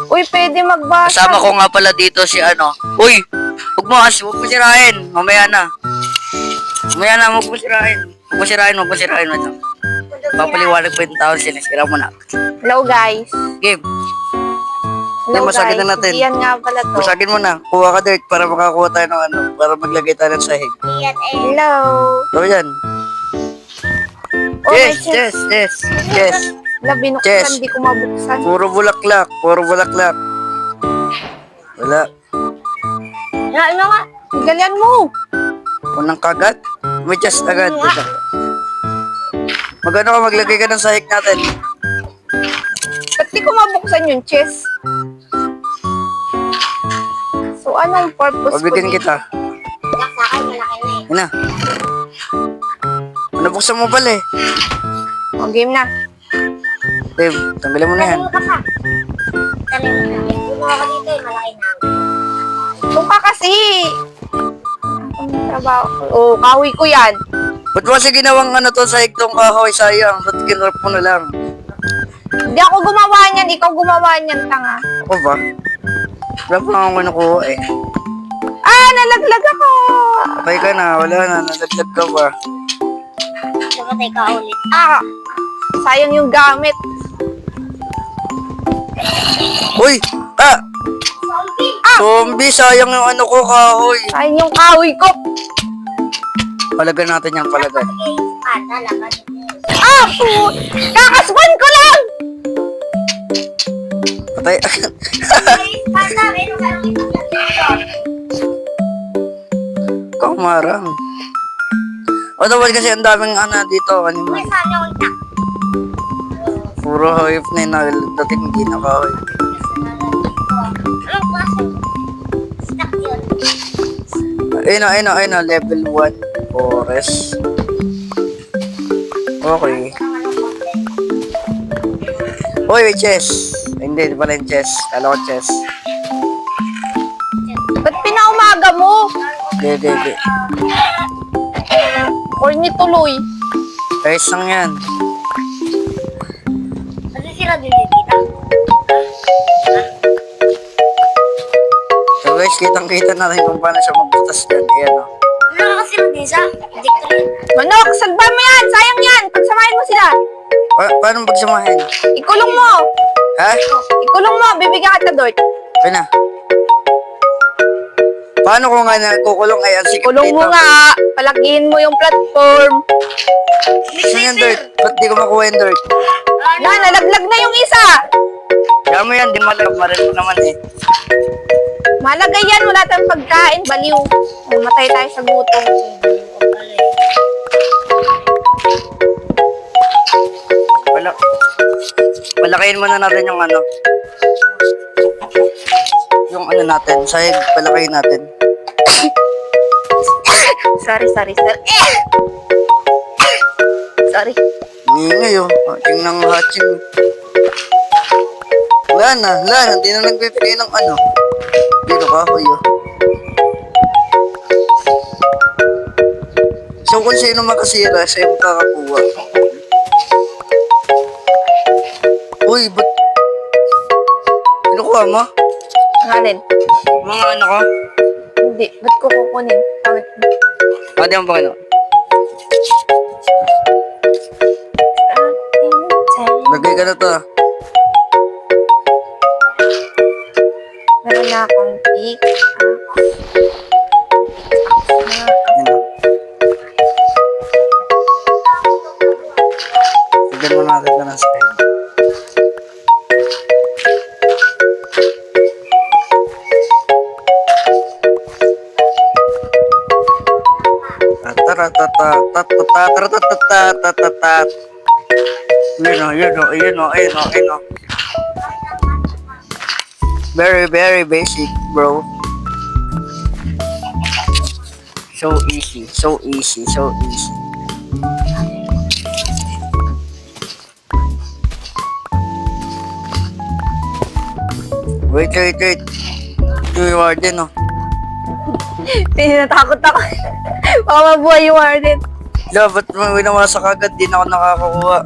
Uy, pwede magbasa. Kasama ko nga pala dito si ano. Uy! Huwag mo sirain. Mamaya na. Huwag mo sirain. Wait lang. Papaliwanag po yung tao, sinisira mo na. Hello, guys. Game. Hello, masagin guys. na natin. Yan nga pala to. Masagin mo na. Kuha ka dirt para makakuha tayo ng ano. Para maglagay tayo ng sahig. Hello. So yan. Oh, Yes. Wala, binuksan, Chess. hindi ko mabuksan. Puro bulaklak. Wala. Ano nga? Galian mo. Unang kagat. May chest agad. Magano ka maglagay ka ng sahig natin. Ba't di ko mabuksan yung chest? So, anong purpose Pabigyan ko kita. Sa akin, malaki na eh. Ina. Nabuksan mo pala eh. O, game na. Babe, tanggalin mo na yan. Talim ka pa. Talim mo na. Gumawa ka dito eh, malaki na. Ito ka kasi. Ang trabaho. Oh, kahoy ko yan. Ba't mo kasi ginawang ano to sa tong kahoy, sayang. Ba't kinrap mo na lang? Hindi ako gumawa niyan. Ikaw gumawa niyan, tanga. Ako ba? Wala pa nga ako nakuha eh. Ah, nalaglag ako. Okay ka na, wala na, nalaglag ka ba? Pumatay ka ulit. Ah, sayang yung gamit. Uy! Ah! Zombie! Zombie, sayang yung ano ko, kahoy. Sayang yung kahoy ko. Palagan natin yung palagan. Sige, espada, laban. Ah, kakaswan ko lang. Patay. Sige, espada, meron ka lang ipaglagay dito. Kamarang. Otherwise kasi ang daming ano dito, May animal. sana yung tak. Puro hayop na yun, dating hindi na kahoy. Anong klaseng stock yun? Ayun na, level 1 forest. Okay. Anong content? Uy, may chest. Hindi pala yung chest. Kala ko chest. Ba't pinaumaga mo? Hindi. Or ni tuloy. Guys, lang yan. Masisira din dito. So guys, kitang-kita natin kung paano siya magbutas dyan. Ayan o. Nakakasira din siya. Victory. Manok, sagban mo yan. Sayang yan. Pagsamahin mo sila. Paano pagsamahin? Ikulong mo. Ha? Ikulong mo. Bibigyan kita, Dort. Okay na. Paano ko nga kukulong? Ay, ang sikip Ikulong mo dito. nga. Palakihin mo yung platform. Saan yung dirt? Ba't di ko makuha yung dirt? Na, nalaglag na yung isa. Kaya mo yan, di malag. Marin mo naman eh. Malagay yan. Wala tayong pagkain. Baliw. Mamatay tayo sa gutom. Palakayin muna natin yung ano. Yung ano natin. Sahig, palakayin natin. Sorry. Sorry. Ingay oh. Hating ng hatching. Wala na. Hindi na nagbibigay ng ano. Dito kahoy oh. So kung sino makasira, siya yung kakakuha. Uy, ba't? Kinukuha mo? Ang alin? Mga ano ko? Hindi. Ba't ko kukunin? Tawid mo. Pwede mo ba kayo? Lagay ka na to. Meron na akong pick. Ano? Bigyan mo natin ito ng spell. Tatatatatatatatatatatat. Ayun o. Very basic, bro. So easy. Wait. Yung warden, oh. Tinatakot ako. Baka mabuhay yung warden. Ba't mo winawasak agad? Di na ako nakakakuha.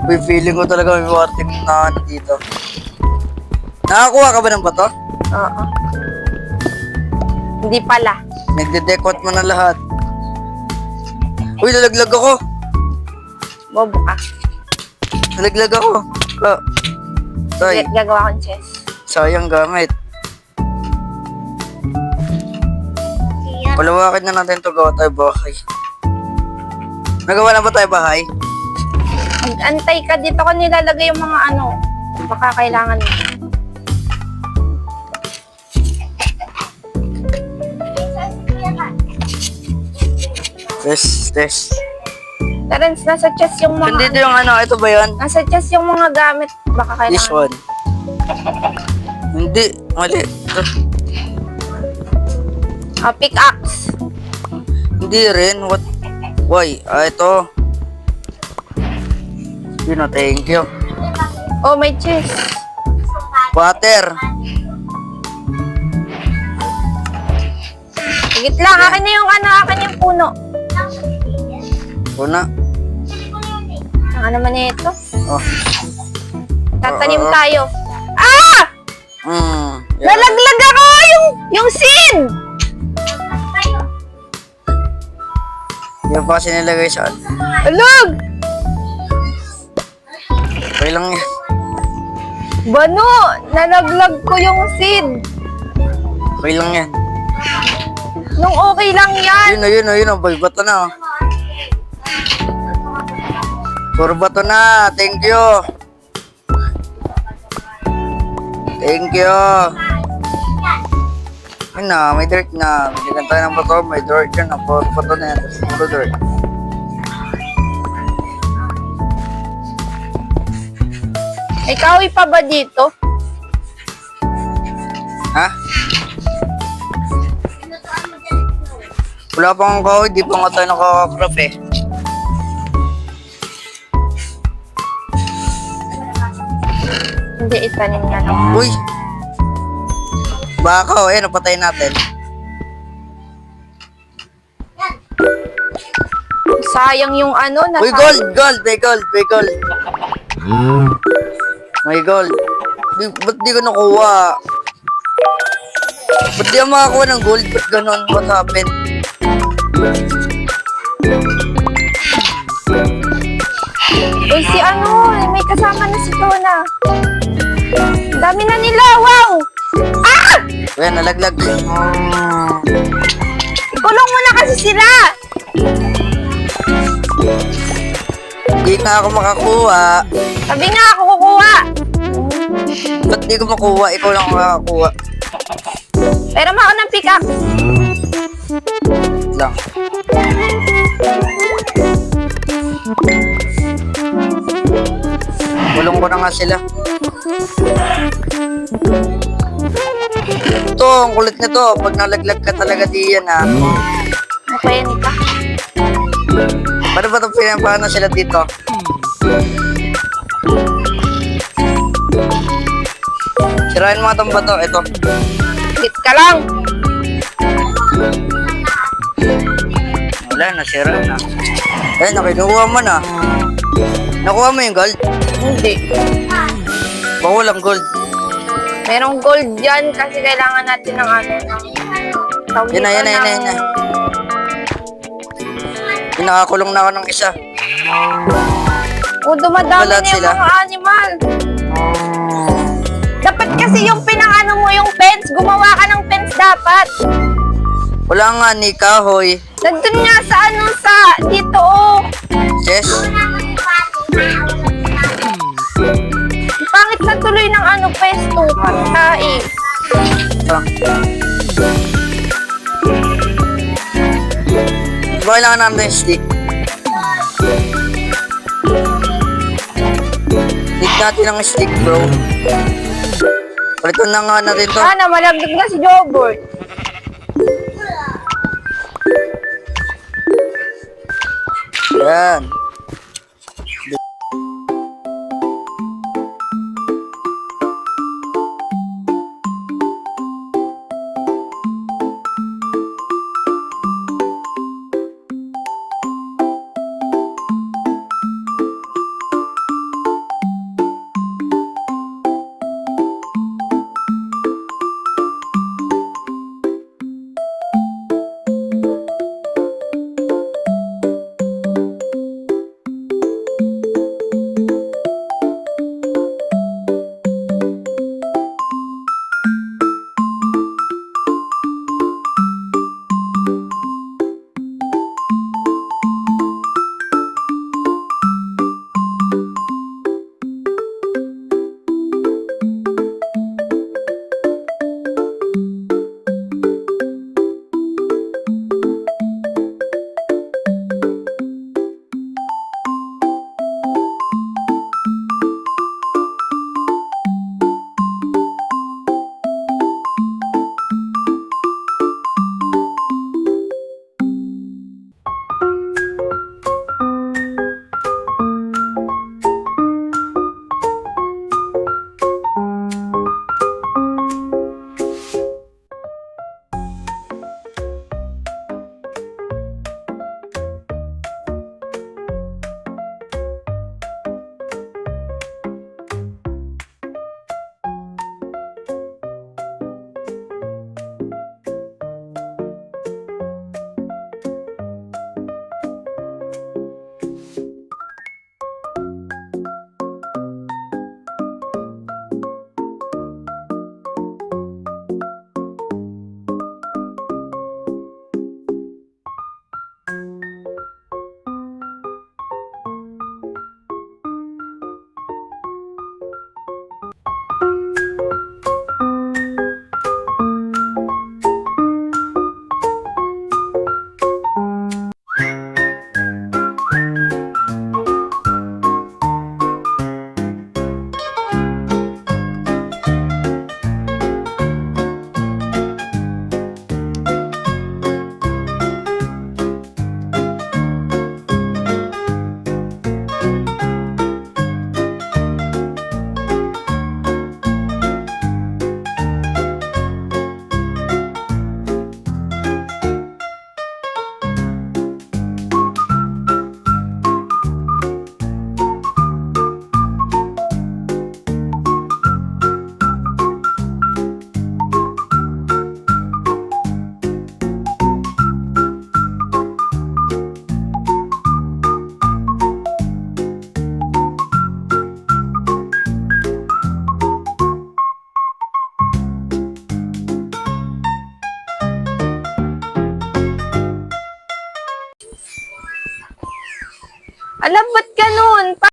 Uy, feeling ko talaga may warting na ano dito. Nakakuha ka ba ng bato? Oo. Hindi pala. Nagde-decot mo na lahat. Uy, nalaglag ako. Bobo ka. Nalaglag ako. Ah. Tay, Gagawa kong chess. sayang gamit. Palawakin na natin to, gawa tayo bahay. Nagawa na ba tayo bahay? Mag-antay ka dito ko nilalagay yung mga ano. Baka kailangan mo. Test. Terence, nasa chess yung mga... Nandito yung ano, ito ba yun? Nasa chess yung mga gamit. Baka kailangan. This one. Hindi, mali. Ito. Pickaxe. Hindi rin. What? Why? Ito. Yun o, thank you. Oh, may chess. Water. Higit lang. Akin na yung ano, akin yung puno. Una. Ano naman ito? Oh. Tatanim Oo. tayo. Ah! Yeah. Nalaglag ako! Yung sin! Yan pa kasi nilagay sa ano. Alug! Okay lang yan. Bano! Nalaglag ko yung sin. Okay lang yan. Nung okay lang yan. Yun o. Boy, bato na o. Puro bato na. Thank you. Thank you. Yun na, may dirt na. Bigyan tayo ng bato. May dirt yun na. Puro bato na yan. Puro dirt. May kahoy pa ba dito? Ha? Wala pang kahoy. Di pa nga tayo nakaka-craft eh. Hindi, itanim na lang. Uy! Baka o, napatayin natin. Sayang yung ano. Uy, gold! May gold! May gold. Ba't di ko nakuha? Ba't di ako makakuha ng gold? Ba't ganon? What happened? Uy, si ano, may kasama na si Tona. Dami na nila, wow! Ah! Ayan, nalaglag. Ikulong mo na kasi sila! Hindi nga ako makakuha. Sabi nga ako kukuha. Ba't di ko makuha? Ikaw lang makakakuha. Pero ako ng pickaxe. Lang. Kulong ko na nga sila. Ito, ang kulit nito. Pag nalaglag ka talaga di yan ha. Okay, Nika. Paano ba ito pinapaano sila dito? Sirain mo itong bato. Ito. Hit ka lang. Wala, nasira na. Eh, nakinuha mo na. Nakuha mo yung gold? Hindi. Baka walang gold. Merong gold dyan kasi kailangan natin ng ano. Tawag Yan na, dito yan na, yan na, yan na. Nakakulong na ako ng isa. Dumadami Balat na yung sila. mga animal. Dapat kasi yung pinangano mo yung fence, gumawa ka ng fence dapat. Wala nga ni kahoy. Nandun nga sa ano sa dito oh. Yes. Pangit na tuloy ng ano pesto, pantay. Ba kailangan namin ng stick? Need natin ng stick, bro. Palitan na nga natin to. Sana malagdag na si Jobert. Yan.